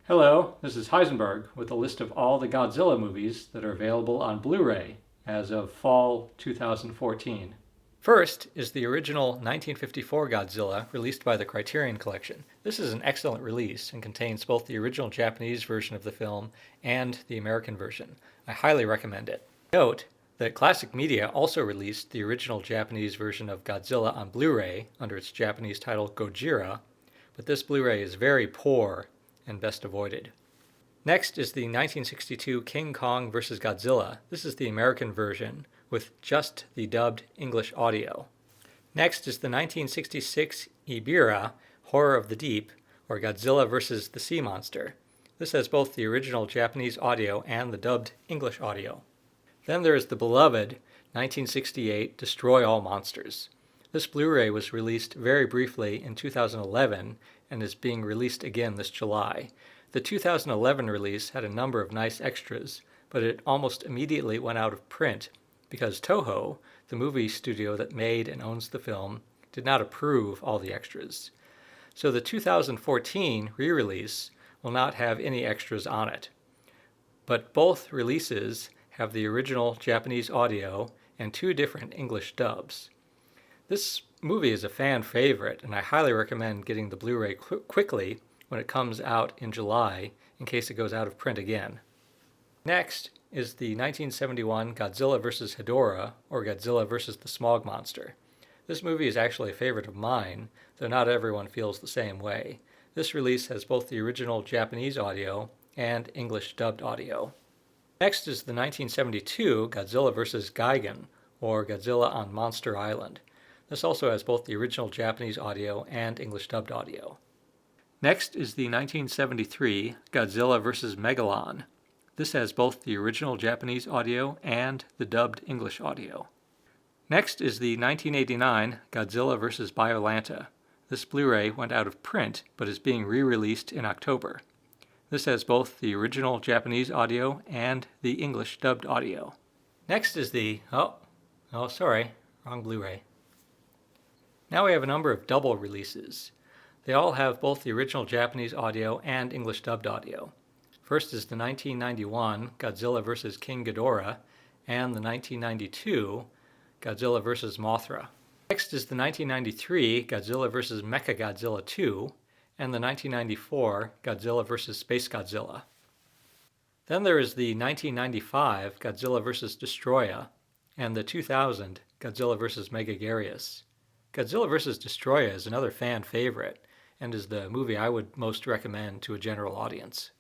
Hello, this is Heisenberg with a list of all the Godzilla movies that are available on Blu-ray as of fall 2014. First is the original 1954 Godzilla released by the Criterion Collection. This is an excellent release and contains both the original Japanese version of the film and the American version. I highly recommend it. Note that Classic Media also released the original Japanese version of Godzilla on Blu-ray under its Japanese title Gojira, but this Blu-ray is very poor and best avoided. Next is the 1962 King Kong vs. Godzilla. This is the American version with just the dubbed English audio. Next is the 1966 Ebirah Horror of the Deep, or Godzilla vs. the Sea Monster. This has both the original Japanese audio and the dubbed English audio. Then there is the beloved 1968 Destroy All Monsters. This Blu-ray was released very briefly in 2011 and is being released again this July. The 2011 release had a number of nice extras, but it almost immediately went out of print because Toho, the movie studio that made and owns the film, did not approve all the extras. So the 2014 re-release will not have any extras on it. But both releases have the original Japanese audio and two different English dubs. This movie is a fan favorite, and I highly recommend getting the Blu-ray quickly when it comes out in July in case it goes out of print again. Next is the 1971 Godzilla vs. Hedorah, or Godzilla vs. the Smog Monster. This movie is actually a favorite of mine, though not everyone feels the same way. This release has both the original Japanese audio and English dubbed audio. Next is the 1972 Godzilla vs. Gigan, or Godzilla on Monster Island. This also has both the original Japanese audio and English dubbed audio. Next is the 1973 Godzilla vs. Megalon. This has both the original Japanese audio and the dubbed English audio. Next is the 1989 Godzilla vs. Biolanta. This Blu-ray went out of print but is being re-released in October. This has both the original Japanese audio and the English dubbed audio. Next is the... wrong Blu-ray. Now we have a number of double releases. They all have both the original Japanese audio and English dubbed audio. First is the 1991 Godzilla vs. King Ghidorah and the 1992 Godzilla vs. Mothra. Next is the 1993 Godzilla vs. Mechagodzilla 2 and the 1994 Godzilla vs. Space Godzilla. Then there is the 1995 Godzilla vs. Destoroyah and the 2000 Godzilla vs. Megaguirus. Godzilla vs. Destoroyah is another fan favorite and is the movie I would most recommend to a general audience.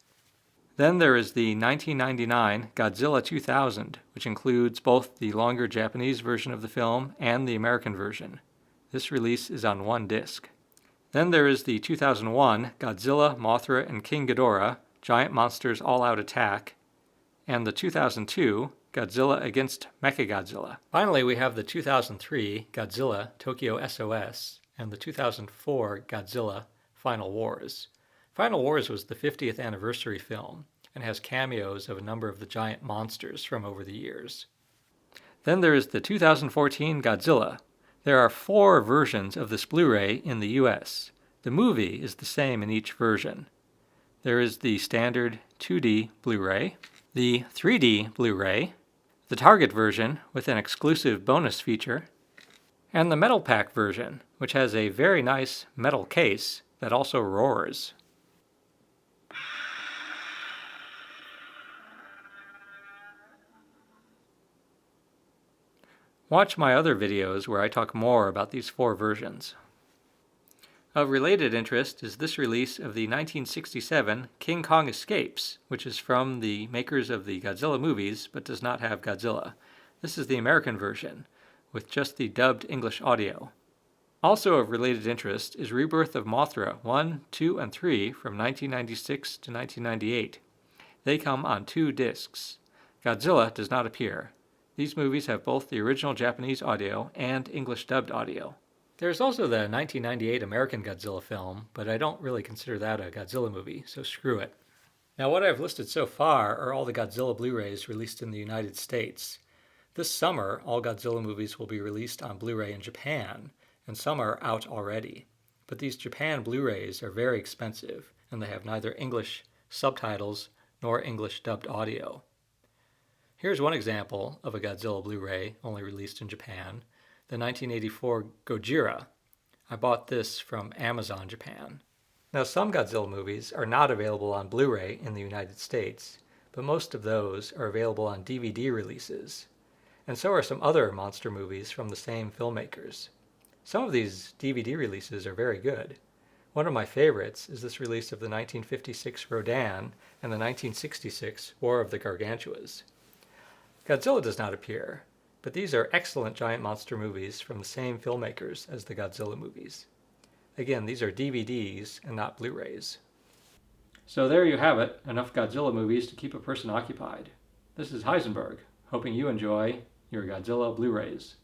Then there is the 1999 Godzilla 2000, which includes both the longer Japanese version of the film and the American version. This release is on one disc. Then there is the 2001 Godzilla, Mothra, and King Ghidorah, Giant Monsters All-Out Attack, and the 2002 Godzilla against Mechagodzilla. Finally, we have the 2003 Godzilla Tokyo Sos and the 2004 Godzilla Final Wars. Final Wars was the 50th anniversary film and has cameos of a number of the giant monsters from over the years. Then there is the 2014 Godzilla. There are 4 versions of this Blu-ray in the US. The movie is the same in each version. There is the standard 2D Blu-ray, the 3D Blu-ray, the Target version with an exclusive bonus feature, and the Metal Pack version, which has a very nice metal case that also roars. Watch my other videos where I talk more about these 4 versions. Of related interest is this release of the 1967 King Kong Escapes, which is from the makers of the Godzilla movies but does not have Godzilla. This is the American version, with just the dubbed English audio. Also of related interest is Rebirth of Mothra 1, 2, and 3 from 1996 to 1998. They come on 2 discs. Godzilla does not appear. These movies have both the original Japanese audio and English dubbed audio. There's also the 1998 American Godzilla film, but I don't really consider that a Godzilla movie, so screw it. Now what I've listed so far are all the Godzilla Blu-rays released in the United States. This summer, all Godzilla movies will be released on Blu-ray in Japan, and some are out already. But these Japan Blu-rays are very expensive, and they have neither English subtitles, nor English dubbed audio. Here's one example of a Godzilla Blu-ray only released in Japan, the 1984 Gojira. I bought this from Amazon Japan. Now, some Godzilla movies are not available on Blu-ray in the United States, but most of those are available on DVD releases. And so are some other monster movies from the same filmmakers. Some of these DVD releases are very good. One of my favorites is this release of the 1956 Rodan and the 1966 War of the Gargantuas. Godzilla does not appear, but these are excellent giant monster movies from the same filmmakers as the Godzilla movies. Again, these are DVDs and not Blu-rays. So there you have it, enough Godzilla movies to keep a person occupied. This is Heisenberg, hoping you enjoy your Godzilla Blu-rays.